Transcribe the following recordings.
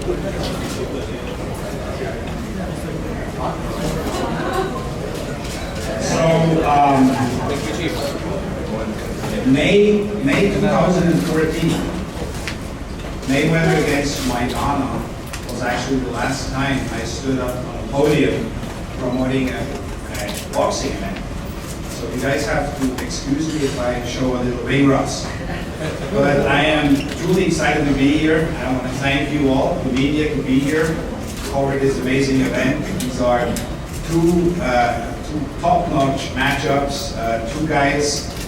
May 2014, Mayweather against Maidana was actually the last time I stood up on a podium promoting a boxing event. So you guys have to excuse me if I show a little ring rust. But I am truly excited to be here. I want to thank you all, the media, to be here, cover this amazing event. These are two top-notch matchups,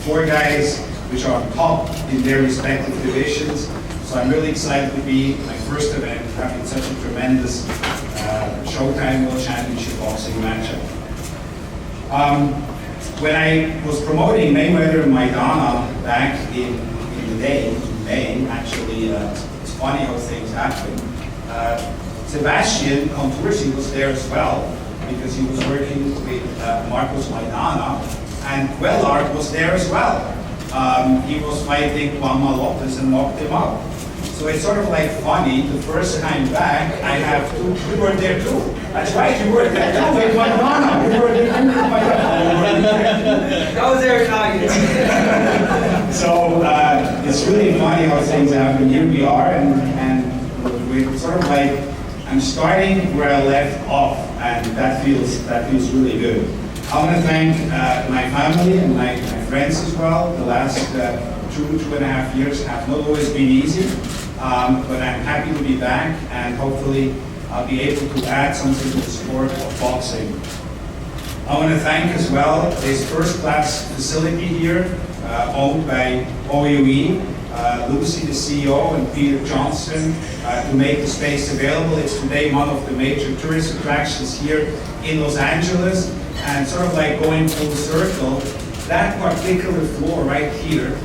four guys, which are top in their respective divisions. So I'm really excited to be my first event, having such a tremendous Showtime World Championship boxing matchup. When I was promoting Mayweather and Maidana back in the day, in May, actually, it's funny how things happen. Sebastian Conferencia was there as well, because he was working with Marcos Maidana, and Cuellar was there as well. He was fighting Juan Lopez and knocked him out. So it's sort of like funny, the first time back, I have two, you were there too. That's right, you were there too with Maidana. You were there too with Maidana. I was there in August. So it's really funny how things happen. Here we are, and we're sort of like, I'm starting where I left off, and that feels really good. I want to thank my family and my friends as well. The last 2.5 years have not always been easy, but I'm happy to be back, and hopefully I'll be able to add something to the sport of boxing. I want to thank as well this first-class facility here, owned by OUE, Lucy, the CEO, and Peter Johnson, to make the space available. It's today one of the major tourist attractions here in Los Angeles, and sort of like going full circle, that particular floor right here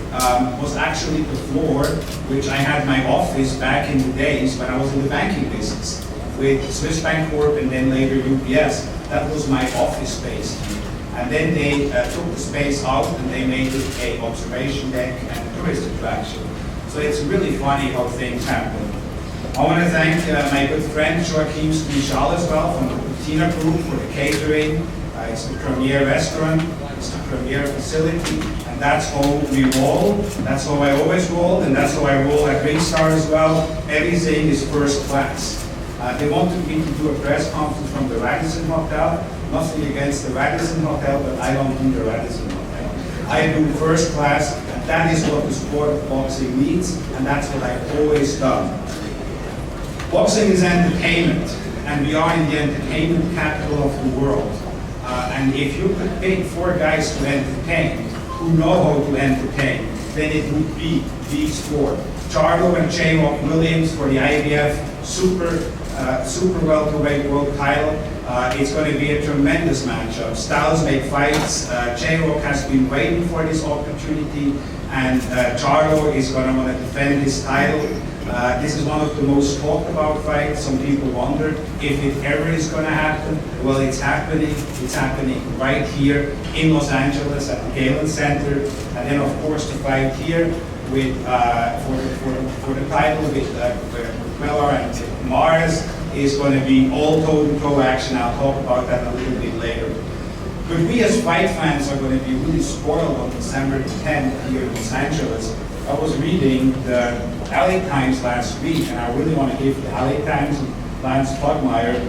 was actually the floor which I had my office back in the days when I was in the banking business with Swiss Bank Corp and then later UPS. That was my office space here. And then they took the space out and they made it an observation deck and a tourist attraction. So it's really funny how things happen. I want to thank my good friend Joachim Strichal as well from the Tina Group for the catering. It's the premier restaurant, it's the premier facility, and that's how we roll. That's how I always roll, and that's how I roll at Ringstar as well. Everything is first class. They wanted me to do a press conference from the Radisson Hotel. Nothing against the Radisson Hotel, but I don't do the Radisson Hotel. I do first class, and that is what the sport of boxing needs, and that's what I've always done. Boxing is entertainment, and we are in the entertainment capital of the world. And if you could pick four guys to entertain, who know how to entertain, then it would be these four. Charlo and J-Rock Williams for the IBF super welterweight world title. It's going to be a tremendous matchup. Styles make fights. J-Rock has been waiting for this opportunity, and Charlo is going to want to defend his title. This is one of the most talked about fights. Some people wondered if it ever is going to happen. Well, it's happening. It's happening right here in Los Angeles at the Galen Center. And then, of course, the fight here with for the title with Cuellar and Mars is going to be all toe-to-toe action. I'll talk about that a little bit later. But we as fight fans are going to be really spoiled on December 10th here in Los Angeles. I was reading the LA Times last week, and I really want to give the LA Times and Lance Pugmire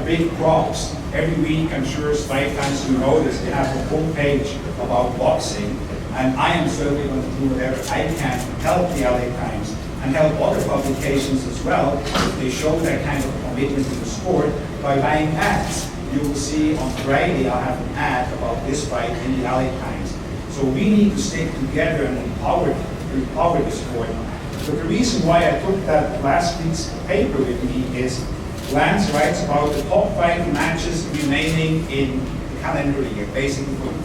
big props. Every week, I'm sure as fight fans who notice, they have a full page about boxing, and I am certainly going to do whatever I can to help the LA Times and help other publications as well if they show that kind of commitment to the sport by buying ads. You will see on Friday I'll have an ad about this fight in the LA Times. So we need to stick together and empower the sport. But the reason why I took that last week's paper with me is Lance writes about the top 5 matches remaining in the calendar year, basically for the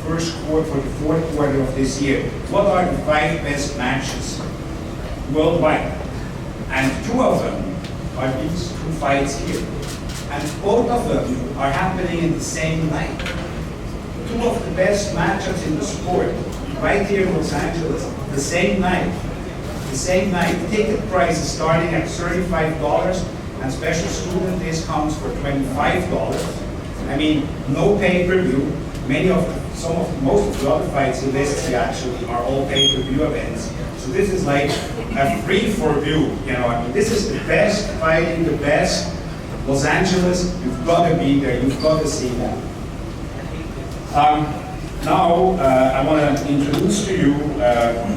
fourth quarter of this year. What are the 5 best matches worldwide? And 2 of them are these 2 fights here. And both of them are happening in the same night. 2 of the best matchups in the sport, right here in Los Angeles, the same night. The same night, ticket price is starting at $35, and special student discounts for $25. I mean, no pay-per-view. Most of the other fights he lists here actually are all pay-per-view events. So this is like a free-for-view, you know. I mean, this is the best fighting, the best. Los Angeles, you've got to be there. You've got to see that. Now, I want to introduce to you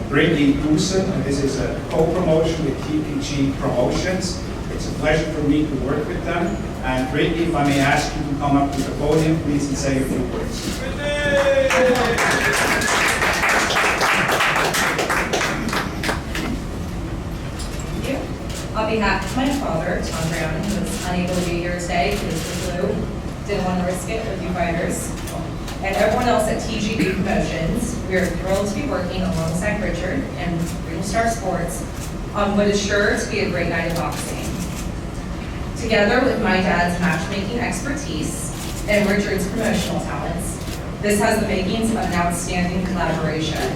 Brittany Goosen. This is a co-promotion with TPG Promotions. It's a pleasure for me to work with them. And Brittany, if I may ask you to come up to the podium, please, and say a few words. Thank you. On behalf of my father, Tom Brown, who was unable to be here today because of the flu, didn't want to risk it with you fighters, and everyone else at TGB Promotions, we are thrilled to be working alongside Richard and Real Star Sports on what is sure to be a great night of boxing. Together with my dad's matchmaking expertise and Richard's promotional talents, this has the makings of an outstanding collaboration.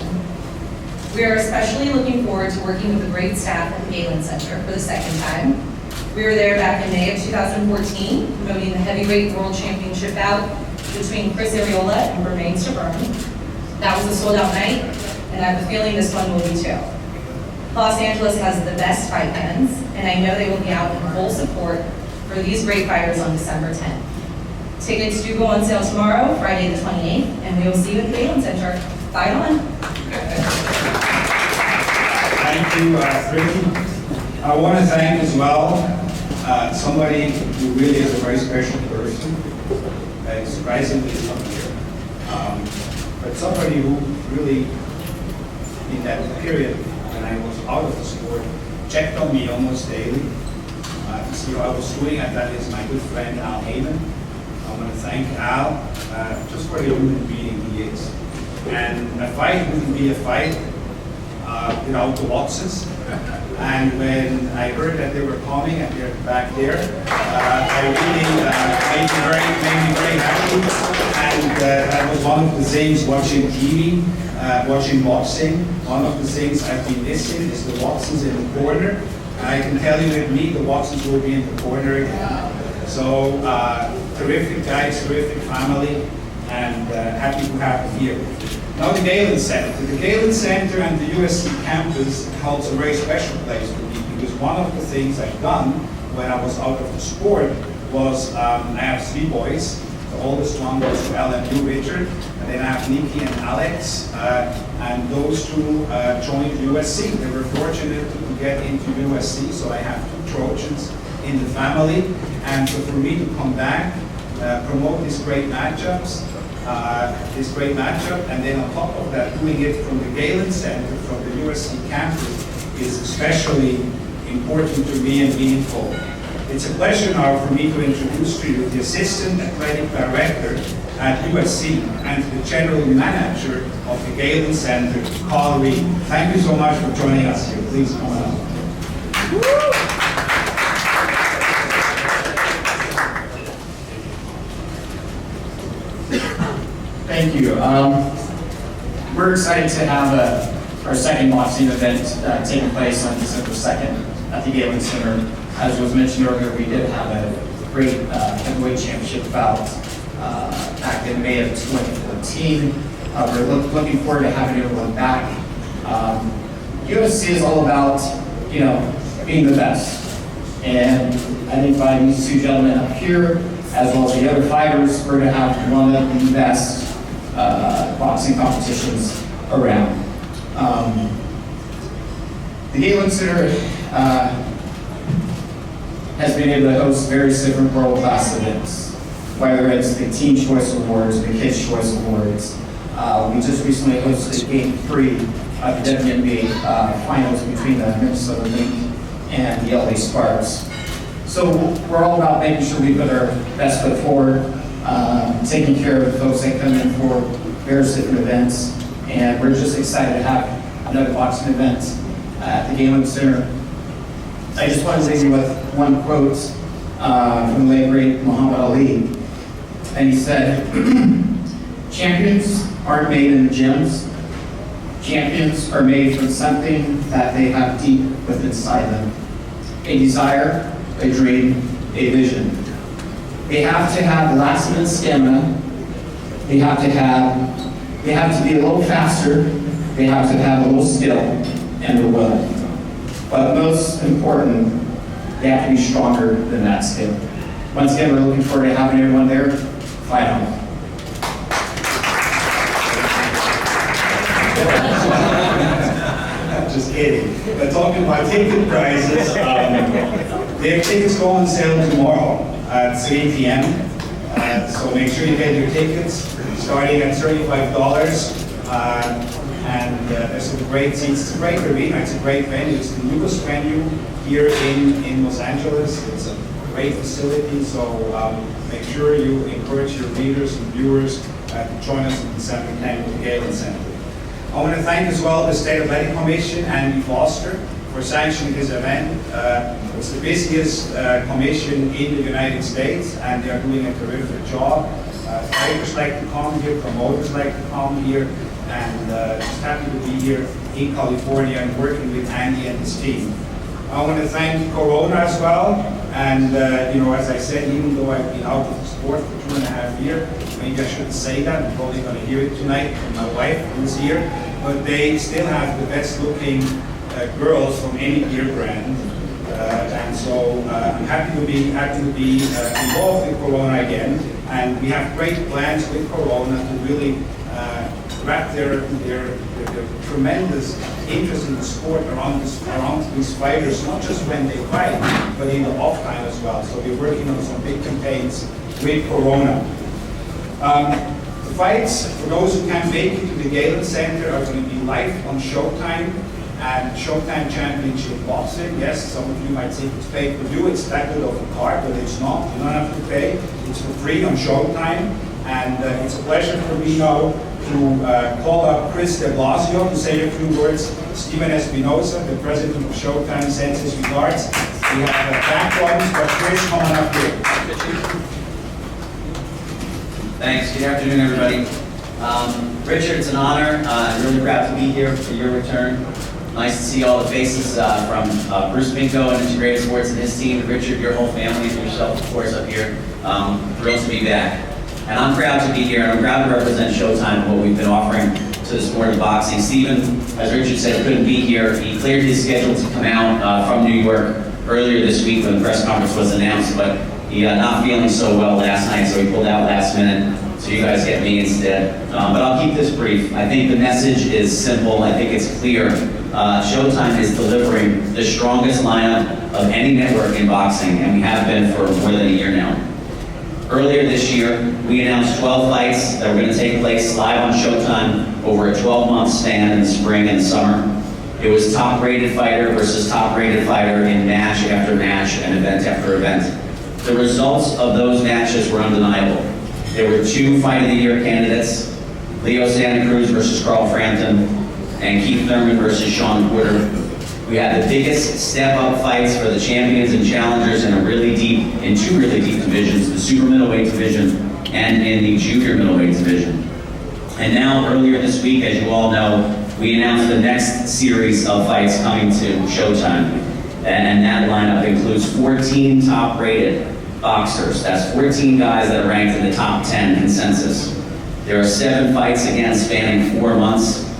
We are especially looking forward to working with the great staff at the Galen Center for the second time. We were there back in May of 2014, promoting the heavyweight world championship bout between Chris Arreola and Romain Stavern. That was a sold-out night, and I have a feeling this one will be too. Los Angeles has the best fight fans, and I know they will be out in full support for these great fighters on December 10th. Tickets do go on sale tomorrow, Friday the 28th, and we will see you at the Galen Center. Fight on! Thank you, Brittany. I want to thank as well somebody who really is a very special person. Surprisingly is not here. But somebody who really, in that period when I was out of the sport, checked on me almost daily to see how I was doing, and that is my good friend Al Heyman. I want to thank Al just for the human being he is. And a fight wouldn't be a fight without the Watsons. And when I heard that they were coming and they're back there, I really made me very happy. And that was one of the things watching TV, watching boxing. One of the things I've been missing is the Watsons in the corner. And I can tell you with me, the Watsons will be in the corner again. So terrific guys, terrific family, and happy to have them here. Now the Galen Center. The Galen Center and the USC campus holds a very special place for me because one of the things I've done when I was out of the sport was I have three boys. The oldest one goes to LMU, Richard, and then I have Nikki and Alex, and those two joined USC. They were fortunate to get into USC, so I have two Trojans in the family, and so for me to come back, promote these great matchups, and then on top of that, doing it from the Galen Center, from the USC campus, is especially important to me and meaningful. It's a pleasure now for me to introduce to you the Assistant Athletic Director at USC and the General Manager of the Galen Center, Carl Reed. Thank you so much for joining us here. Please come on up. Thank you. We're excited to have our second boxing event taking place on December 2nd at the Galen Center. As was mentioned earlier, we did have a great heavyweight championship bout back in May of 2014. We're looking forward to having everyone back. USC is all about, being the best. And I think by these two gentlemen up here, as well as the other fighters, we're going to have one of the best boxing competitions around. The Galen Center has been able to host various different world-class events, whether it's the Teen Choice Awards, the Kids Choice Awards. We just recently hosted Game 3 of the WNBA finals between the Minnesota Lynx and the LA Sparks. So we're all about making sure we put our best foot forward, taking care of the folks that come in for various different events, and we're just excited to have another boxing event at the Galen Center. I just want to leave you with one quote from the late great Muhammad Ali, and he said, "Champions aren't made in the gyms. Champions are made from something that they have deep within inside them. A desire a dream, a vision. They have to have last minute stamina. They have to be a little faster. They have to have a little skill and the will. But most important, they have to be stronger than that skill. Once again, we're looking forward to having everyone there. Fight on. Just kidding. But talking about ticket prices, their tickets go on sale tomorrow at 3 p.m. So make sure you get your tickets, starting at $35. And there's some great seats. It's a great arena. It's a great venue. It's the newest venue here in Los Angeles. It's a great facility. So make sure you encourage your readers and viewers to join us on December 10th at the Galen Center. I want to thank as well the State Athletic Commission and Foster for sanctioning this event. It's the busiest commission in the United States, and they are doing a terrific job. Fighters like to come here, promoters like to come here, and just happy to be here in California and working with Andy and his team. I want to thank Corona as well, and as I said, even though I've been out of the sport for 2.5 years, maybe I shouldn't say that, I'm probably going to hear it tonight from my wife who's here, but they still have the best looking girls from any gear brand, and so I'm happy to be involved with Corona again, and we have great plans with Corona to really wrap their tremendous interest in the sport around these fighters, not just when they fight, but in the off time as well. So we're working on some big campaigns with Corona. The fights, for those who can't make it to the Galen Center, are going to be live on Showtime and Showtime Championship Boxing. Yes, some of you might think it's paid per view. It's that good of a card, but it's not. You don't have to pay. It's for free on Showtime. And it's a pleasure for me now to call up Chris de Blasio to say a few words. Steven Espinosa, the president of Showtime, sends his regards. We have back problems, but Chris, come on up here. Thanks. Good afternoon, everybody. Richard, it's an honor. I'm really proud to be here for your return. Nice to see all the faces from Bruce Pinko and Integrated Sports and his team, Richard, your whole family, and yourself, of course, up here. Thrilled to be back. And I'm proud to be here, and I'm proud to represent Showtime and what we've been offering to the sport of boxing. Steven, as Richard said, couldn't be here. He cleared his schedule to come out from New York earlier this week when the press conference was announced, but he not feeling so well last night, so he pulled out last minute. So you guys get me instead. But I'll keep this brief. I think the message is simple. I think it's clear. Showtime is delivering the strongest lineup of any network in boxing, and we have been for more than a year now. Earlier this year, we announced 12 fights that were going to take place live on Showtime over a 12-month span in the spring and summer. It was top-rated fighter versus top-rated fighter in match after match and event after event. The results of those matches were undeniable. There were 2 Fight of the Year candidates, Leo Santa Cruz versus Carl Frampton, and Keith Thurman versus Sean Porter. We had the biggest step-up fights for the champions and challengers in 2 really deep divisions, the super middleweight division and in the junior middleweight division. And now, earlier this week, as you all know, we announced the next series of fights coming to Showtime. And that lineup includes 14 top-rated boxers. That's 14 guys that are ranked in the top 10 consensus. There are 7 fights again spanning 4 months.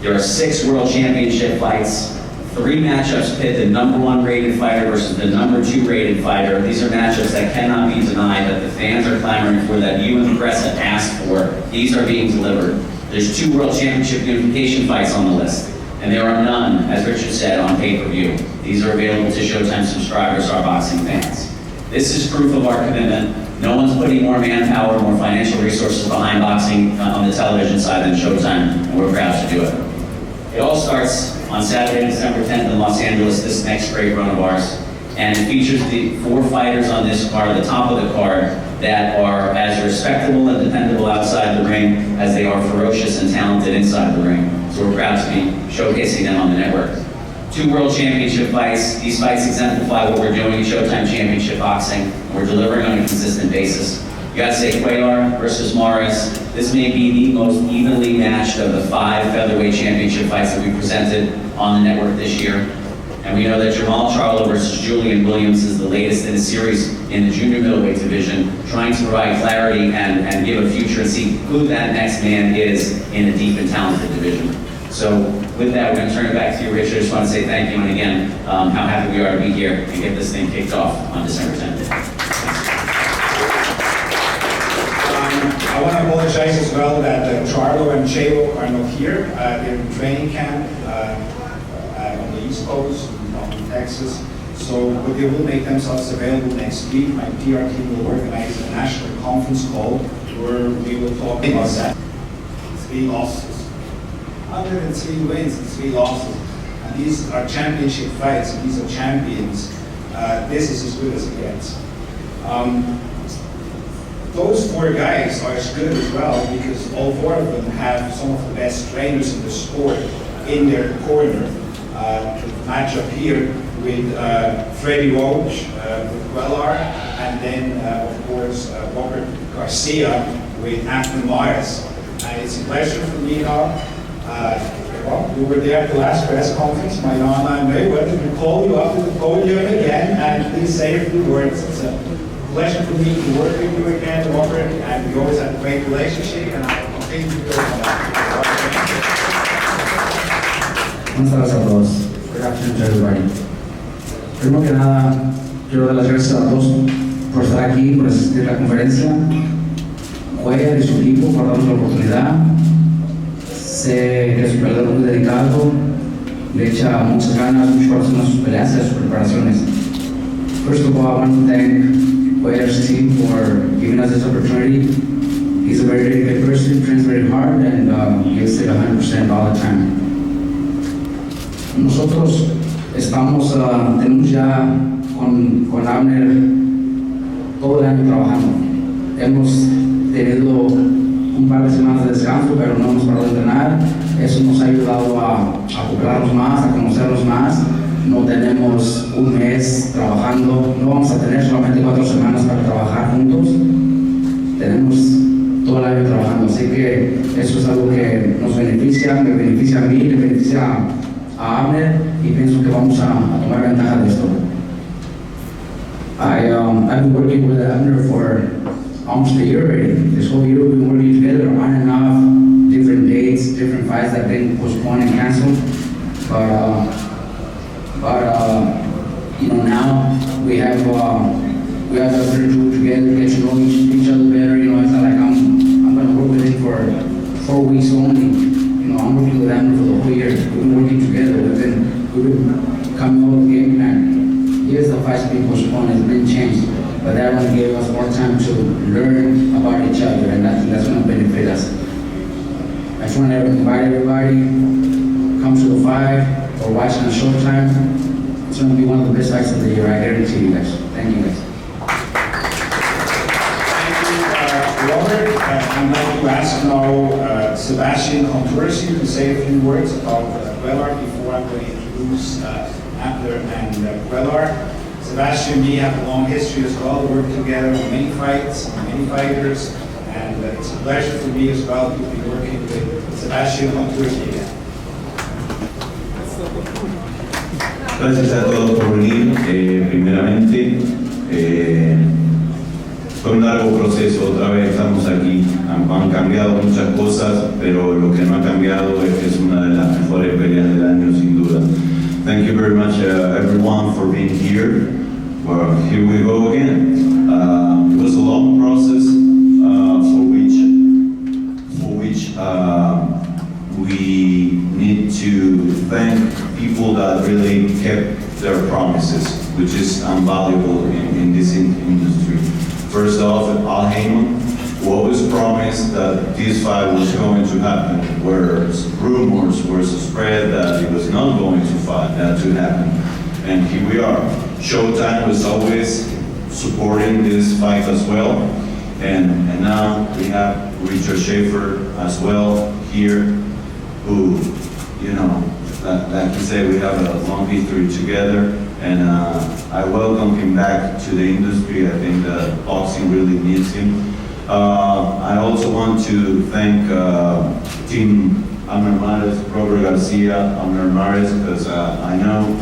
There are 6 world championship fights. 3 matchups pit the #1 rated fighter versus the #2 rated fighter. These are matchups that cannot be denied, that the fans are clamoring for, that you and the press have asked for. These are being delivered. There's 2 world championship unification fights on the list, and there are none, as Richard said, on pay-per-view. These are available to Showtime subscribers, our boxing fans. This is proof of our commitment. No one's putting more manpower, more financial resources behind boxing on the television side than Showtime, and we're proud to do it. It all starts on Saturday, December 10th in Los Angeles, this next great run of ours. And it features the 4 fighters on this card, the top of the card, that are as respectable and dependable outside the ring as they are ferocious and talented inside the ring. So we're proud to be showcasing them on the network. 2 world championship fights. These fights exemplify what we're doing in Showtime Championship Boxing, and we're delivering on a consistent basis. You gotta say Cuellar versus Morris. This may be the most evenly matched of the 5 featherweight championship fights that we presented on the network this year. And And we know that Jamal Charlo versus Julian Williams is the latest in a series in the junior middleweight division, trying to provide clarity and give a future and see who that next man is in a deep and talented division. So with that, we're going to turn it back to you, Richard. I just want to say thank you, and again, how happy we are to be here and get this thing kicked off on December 10th. I want to apologize as well that Charlo and Chavo are not here. They're in training camp on the East Coast, in Texas. So, but they will make themselves available next week. My PR team will organize a national conference call where we will talk about that. 3 losses, 103 wins and 3 losses. And these are championship fights, and these are champions. This is as good as it gets. Those 4 guys are as good as well because all 4 of them have some of the best trainers in the sport in their corner. The matchup here with Freddie Roach, with Cuellar, and then of course Robert Garcia with Anthony Myers. And it's a pleasure for me now. Well, we were there at the last press conference. My online Mayweather to call you up to the podium again and please say a few words. It's a pleasure for me to work with you again, Robert, and we always have a great relationship, and I will continue to build on that. Buenas tardes a todos. Good afternoon to everybody. Primero que nada, quiero dar las gracias a todos por estar aquí, por asistir a la conferencia. Cuellar y su equipo por darnos la oportunidad. Sé que es un peleador muy dedicado, le echa muchas ganas, mucho corazón a sus peleas y a sus preparaciones. First of all, I want to thank Cuellar's team for giving us this opportunity. He's a very dedicated person, trains very hard, and gives it 100% all the time. Nosotros estamos, tenemos ya con Abner todo el año trabajando. Hemos tenido un par de semanas de descanso, pero no hemos parado de entrenar. Eso nos ha ayudado a acoplarnos más, a conocernos más. No tenemos un mes trabajando, no vamos a tener solamente 4 semanas para trabajar juntos. Tenemos todo el año trabajando, así que eso es algo que nos beneficia, me beneficia a mí, le beneficia a Abner y pienso que vamos a tomar ventaja de esto. I've been working with Abner for almost a year already. This whole year we've been working together on and off, different dates, different fights that have been postponed and canceled. But you know, now we have nothing to do together, get to know each other better. You know, it's not like I'm going to work with him for 4 weeks only. You know, I'm working with Abner for the whole year. We've been working together. We've been coming up with a game plan. Yes, the fight's been postponed, it's been changed, but that one gave us more time to learn about each other, and that's going to benefit us. I just want to invite everybody, come to the fight or watch on Showtime. It's going to be one of the best fights of the year, I guarantee you guys. Thank you guys. Thank you, Robert. I'd like to ask now Sebastian Conferencia to say a few words about Cuellar before I'm going to introduce Abner and Cuellar. Sebastian and me have a long history as well, worked together on many fights, many fighters, and it's a pleasure for me as well to be working with Sebastian Conferencia again. Gracias a todos por venir. Primeramente, fue un largo proceso, otra vez estamos aquí. Han cambiado muchas cosas, pero lo que no ha cambiado es que es una de las mejores peleas del año, sin duda. Thank you very much, everyone, for being here. Well, here we go again. It was a long process for which we need to thank people that really kept their promises, which is invaluable in this industry. First off, Al Heyman always promised that this fight was going to happen, whereas rumors were spread that it was not going to happen. And here we are. Showtime was always supporting this fight as well. And now we have Richard Schaefer as well here, who, you know, like you said, we have a long history together. And I welcome him back to the industry. I think that boxing really needs him. I also want to thank Team Amner Mares, Robert Garcia, Amner Mares, because I know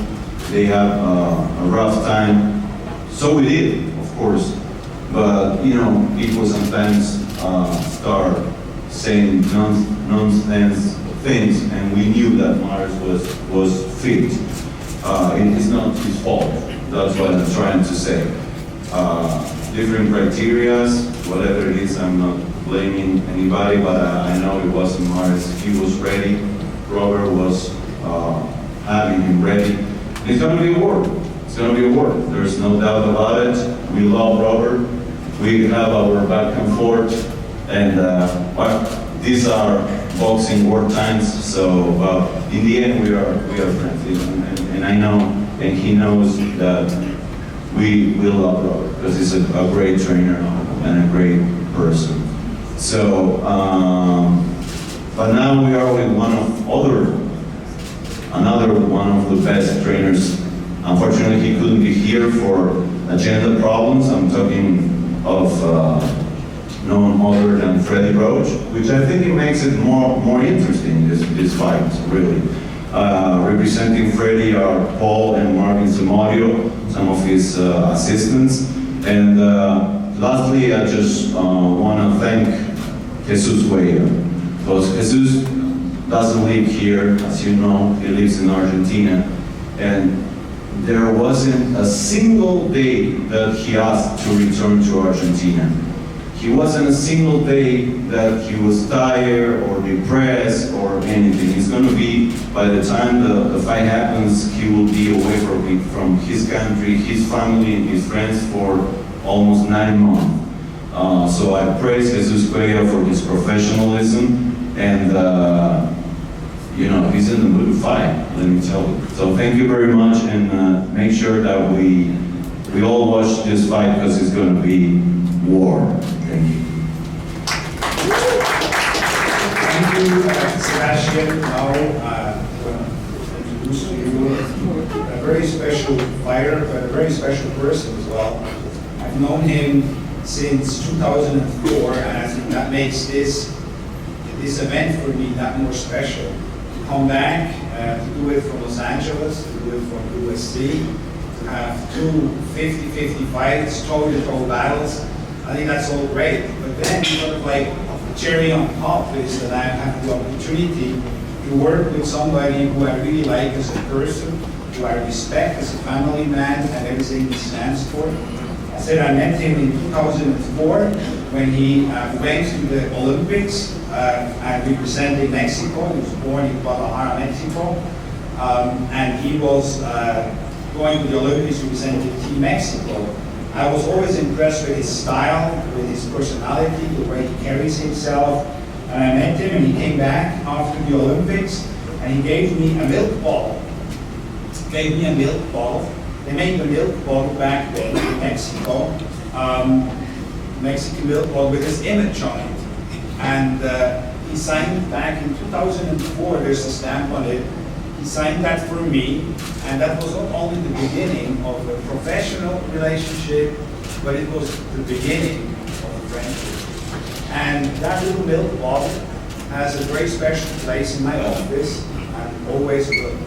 they have a rough time. So we did, of course. But, you know, people sometimes start saying nonsense things, and we knew that Mars was fit. It is not his fault. That's what I'm trying to say. Different criterias, whatever it is, I'm not blaming anybody, but I know it wasn't Mars. He was ready. Robert was having him ready. It's going to be a war. It's going to be a war. There's no doubt about it. We love Robert. We have our back and forth, and well, these are boxing war times. So in the end, we are friends, and I know, and he knows that we love Robert because he's a great trainer and a great person. So, but now we are with another one of the best trainers. Unfortunately, he couldn't be here for agenda problems. I'm talking of none other than Freddie Roach, which I think it makes it more interesting, this fight, really. Representing Freddie are Paul and Marvin Zamudio, some of his assistants. And lastly, I just want to thank Jesus Cuellar, because Jesus doesn't live here, as you know, he lives in Argentina. And there wasn't a single day that he asked to return to Argentina. He wasn't a single day that he was tired or depressed or anything. It's going to be, by the time the fight happens, he will be away from his country, his family, and his friends for almost 9 months. So I praise Jesus Cuellar for his professionalism, and you know, he's in the mood to fight, let me tell you. So thank you very much, and make sure that we all watch this fight, because it's going to be war. Thank you. Thank you, Sebastian. Now, I'm going to introduce to you a very special fighter, but a very special person as well. I've known him since 2004, and I think that makes this event for me that more special. To come back, to do it from Los Angeles, to do it from USC, to have two 50-50 fights, toe-to-toe battles. I think that's all great. But then sort of like the cherry on top is that I have the opportunity to work with somebody who I really like as a person, who I respect as a family man and everything he stands for. I said I met him in 2004 when he went to the Olympics and represented Mexico. He was born in Guadalajara, Mexico. And he was going to the Olympics representing Team Mexico. I was always impressed with his style, with his personality, the way he carries himself. And I met him, and he came back after the Olympics, and he gave me a milk bottle. They made the milk bottle back then in Mexico, Mexican milk bottle with his image on it. And he signed back in 2004, there's a stamp on it. He signed that for me, and that was not only the beginning of a professional relationship, but it was the beginning of a friendship. And that little milk bottle has a very special place in my office, and always will.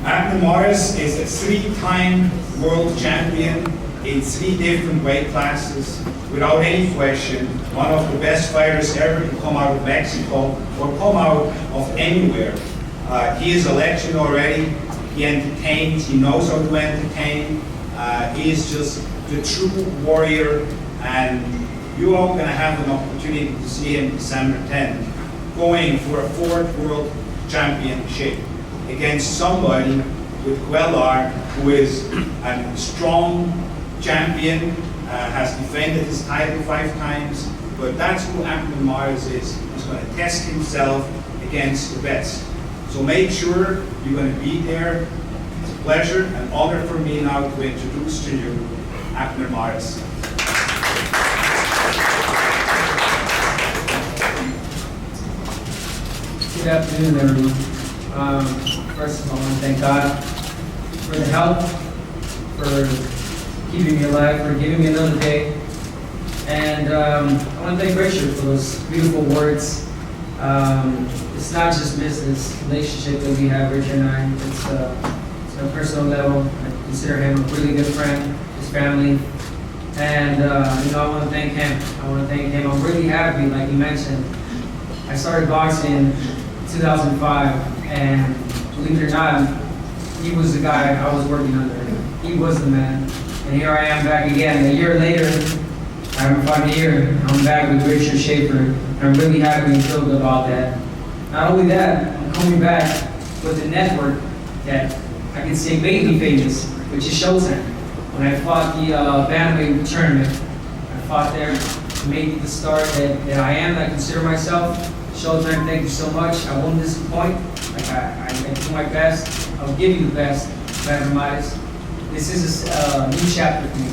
Abner Mares is a 3-time world champion in 3 different weight classes. Without any question, one of the best fighters ever to come out of Mexico or come out of anywhere. He is a legend already. He entertains, he knows how to entertain. He is just the true warrior, and you all going to have an opportunity to see him December 10th going for a 4th world championship against somebody with Cuellar, who is a strong champion, has defended his title 5 times, but that's who Abner Mares is. He's going to test himself against the best. So make sure you're going to be there. It's a pleasure and honor for me now to introduce to you Abner Mares. Good afternoon, everyone. First of all, I want to thank God for the help, for keeping me alive, for giving me another day. And I want to thank Richard for those beautiful words. It's not just business relationship that we have, Richard and I. It's on a personal level. I consider him a really good friend, his family. And, I want to thank him. I'm really happy, like you mentioned. I started boxing in 2005, and believe it or not, he was the guy I was working under. He was the man. And here I am back again. A year later, I haven't fought a year. I'm back with Richard Schaefer. And I'm really happy and thrilled about that. Not only that, I'm coming back with a network that I can say made me famous, which is Showtime. When I fought the bantamweight tournament, I fought there to make the star that I am, that I consider myself. Showtime, thank you so much. I won't disappoint. Like I do my best. I'll give you the best, Mathematics. This is a new chapter for me.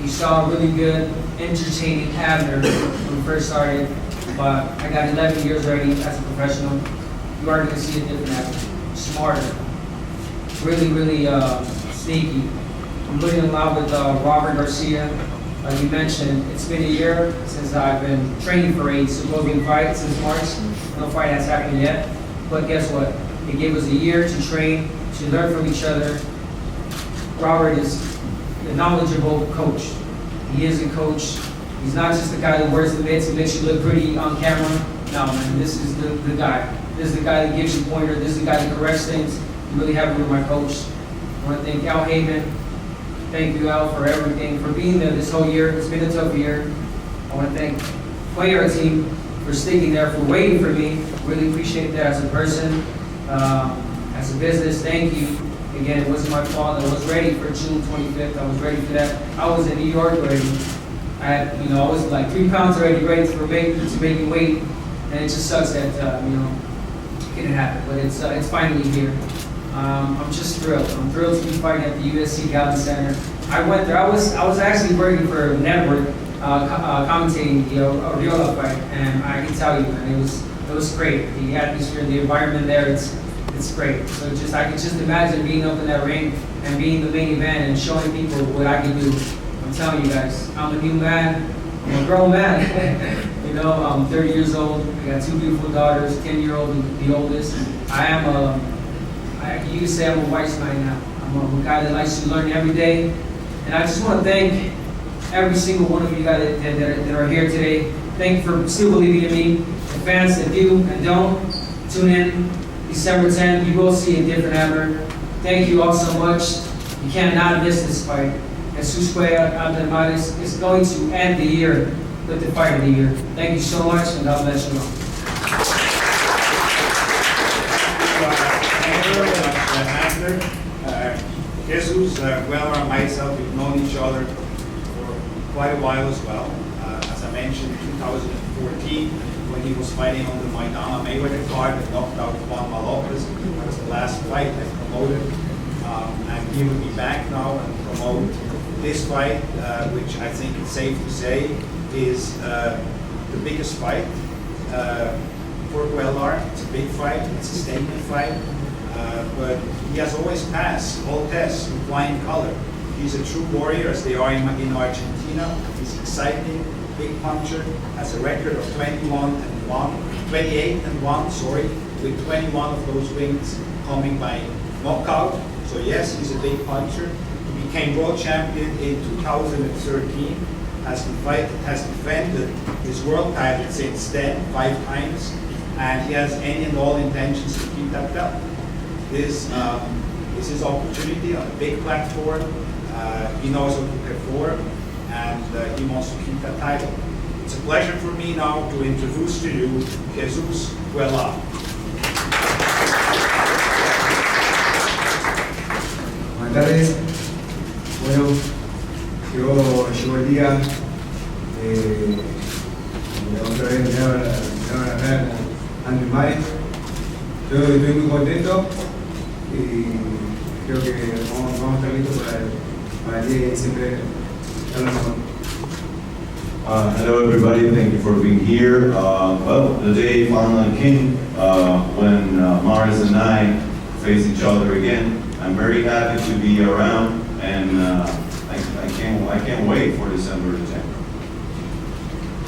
You saw a really good, entertaining Abner when we first started, but I got 11 years already as a professional. You are going to see a different Abner. Smarter. Really, really sneaky. I'm looking in love with Robert Garcia. Like you mentioned, it's been a year since I've been training for a supposed fight since March. No fight has happened yet. But guess what? It gave us a year to train, to learn from each other. Robert is a knowledgeable coach. He is a coach. He's not just the guy that wears the mitts and makes you look pretty on camera. No, man, this is the guy. This is the guy that gives you pointer. This is the guy that corrects things. I'm really happy with my coach. I want to thank Al Heyman. Thank you, Al, for everything, for being there this whole year. It's been a tough year. I want to thank Cuellar team for sticking there, for waiting for me. Really appreciate that as a person, as a business. Thank you. Again, it wasn't my fault. I was ready for June 25th. I was ready for that. I was in New York already. I had, I was like 3 pounds already ready to make me wait. And it just sucks that, it couldn't happen. But it's finally here. I'm just thrilled. I'm thrilled to be fighting at the USC Galvin Center. I went there. I was actually working for a network, commentating the Oriola fight, and I can tell you, man, it was great. The atmosphere, the environment there, it's great. So I can just imagine being up in that ring and being the main event and showing people what I can do. I'm telling you guys, I'm a new man. I'm a grown man. I'm 30 years old. I got 2 beautiful daughters, 10-year-old and the oldest. You can say I'm a wise man now. I'm a guy that likes to learn every day. And I just want to thank every single one of you guys that are here today. Thank you for still believing in me. The fans that do and don't, tune in December 10th. You will see a different Abner. Thank you all so much. You cannot miss this fight. Jesus Cuellar is going to end the year with the fight of the year. Thank you so much, and God bless you all. Jesus, Cuellar and myself, we've known each other for quite a while as well. As I mentioned, in 2014, when he was fighting on the Maidana Mayweather card and knocked out Juan Malopez. That was the last fight I promoted. And he will be back now and promote this fight, which I think it's safe to say is the biggest fight for Cuellar. It's a big fight, it's a statement fight. But he has always passed all tests with flying color. He's a true warrior, as they are in Argentina. He's exciting, big puncher, has a record of 28 and 1, with 21 of those wins coming by knockout. So yes, he's a big puncher. He became world champion in 2013, has defended his world title since then 5 times, and he has any and all intentions to keep that belt. This is his opportunity on a big platform. He knows what to perform, and he wants to keep that title. It's a pleasure for me now to introduce to you Jesus Cuellar. Buenas tardes. Bueno, llegó el día donde otra vez me van a ganar con Andrew Mare. Yo estoy muy contento y creo que vamos a estar listos para el día de diciembre. Hello everybody, thank you for being here. Well, the day finally came when Maris and I face each other again. I'm very happy to be around, and I can't wait for December 10th.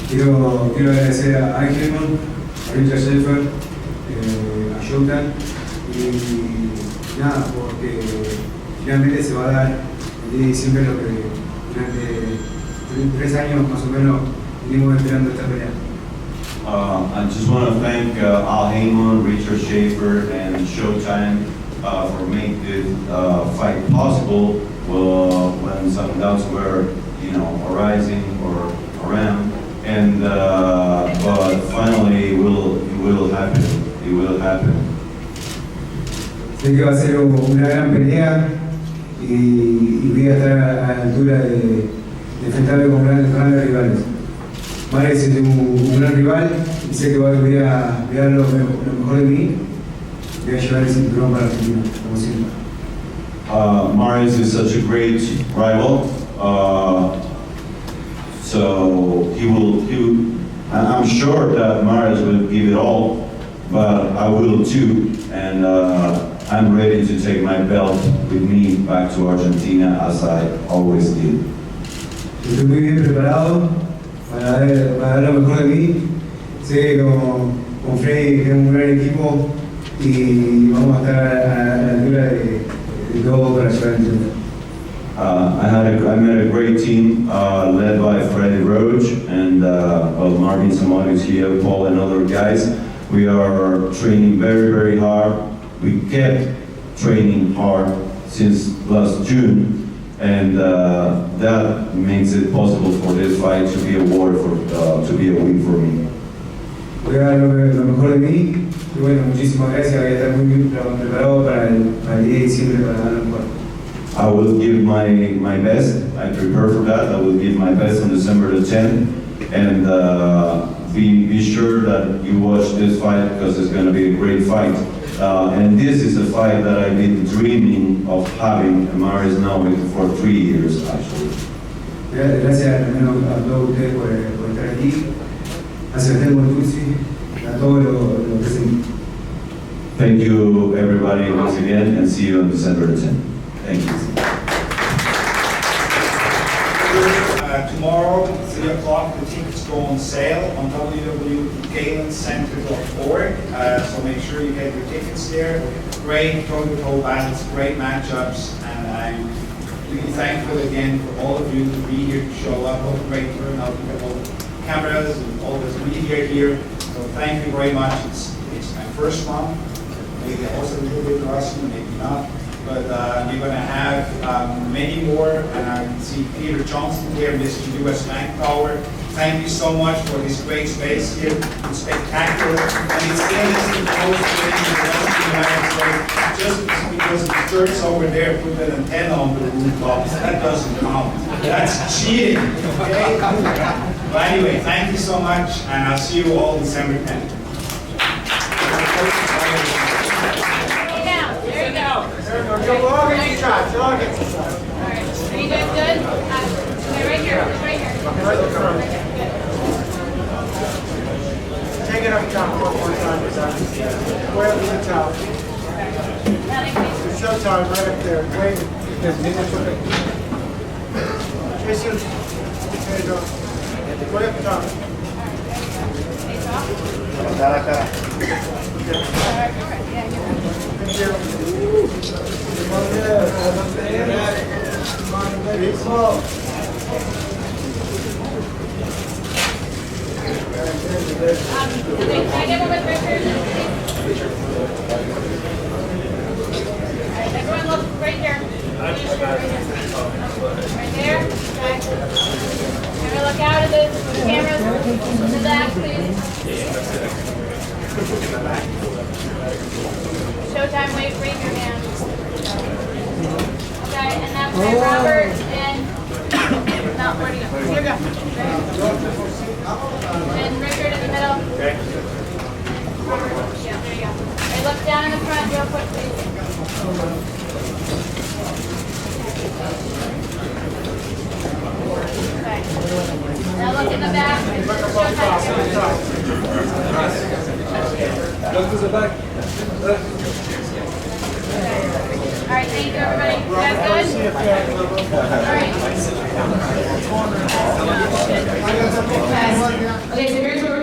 Quiero agradecer a Angelman, a Richard Schaefer, a Showtime y nada, porque finalmente se va a dar el día de diciembre lo que durante 3 años más o menos venimos esperando esta pelea. I just want to thank Al Heyman, Richard Schaefer, and Showtime for making this fight possible when some doubts were, arising or around. And but finally, it will happen. It will happen. Sé que va a ser una gran pelea y voy a estar a la altura de enfrentarme con grandes rivales. Mares es un gran rival y sé que voy a dar lo mejor de mí. Voy a llevar el cinturón para Argentina, como siempre. Mares is such a great rival, so I'm sure that Mares will give it all, but I will too, and I'm ready to take my belt with me back to Argentina as I always did. Estoy muy bien preparado para dar lo mejor de mí. Sé que con Freddy tenemos un gran equipo y vamos a estar a la altura de todo para llevar el triunfo. I met a great team led by Freddie Roach and Marvin Samanius here, Paul and other guys. We are training very, very hard. We kept training hard since last June, and that makes it possible for this fight to be a win for me. Voy a dar lo mejor de mí y bueno, muchísimas gracias. Voy a estar muy bien preparado para el día de diciembre para dar lo mejor. I will give my best. I prepare for that. I will give my best on December the 10th, and be sure that you watch this fight because it's going to be a great fight. And this is a fight that I've been dreaming of having Maris now for 3 years actually. Gracias también a todos ustedes por estar aquí, a Sebastián Bortuzzi, a todos los presentes. Thank you everybody once again, and see you on December the 10th. Thank you. Tomorrow, 3 o'clock, the tickets go on sale on www.galencenter.org. So make sure you get your tickets there. Great toe-to-toe battles, great matchups, and I'm really thankful again for all of you to be here, to show up. What a great turnout. We have all the cameras and all this media here. So thank you very much. It's my first one. Maybe also a little bit rusty, maybe not. But we're going to have many more, and I can see Peter Johnson here, Mr. U.S. Bank Tower. Thank you so much for this great space here. It's spectacular, and it's still close to the United States. Just because the church over there put an antenna on the rooftop, that doesn't count. That's cheating, okay? But anyway, thank you so much, and I'll see you all December 10th. Alright, are you guys good? Okay, right here, right here. Take it up top one more time, way up to the top. It's showtime right up there. Wait. Jason, there you go. Way up top. Thank you. Can I get one with Richard? Alright, everyone look right here. Right there. Okay. Everyone look out of the cameras. In the back, please. Showtime, wait, raise your hand. Okay, and that's right, Robert, and, no, where do you go? Here you go. And Richard in the middle. Okay. Yeah, there you go. Hey, look down in the front real quick, please. Okay. Now look in the back. Look to the back. All right, thank you, everybody. You guys good? All right. Okay, so here's what we're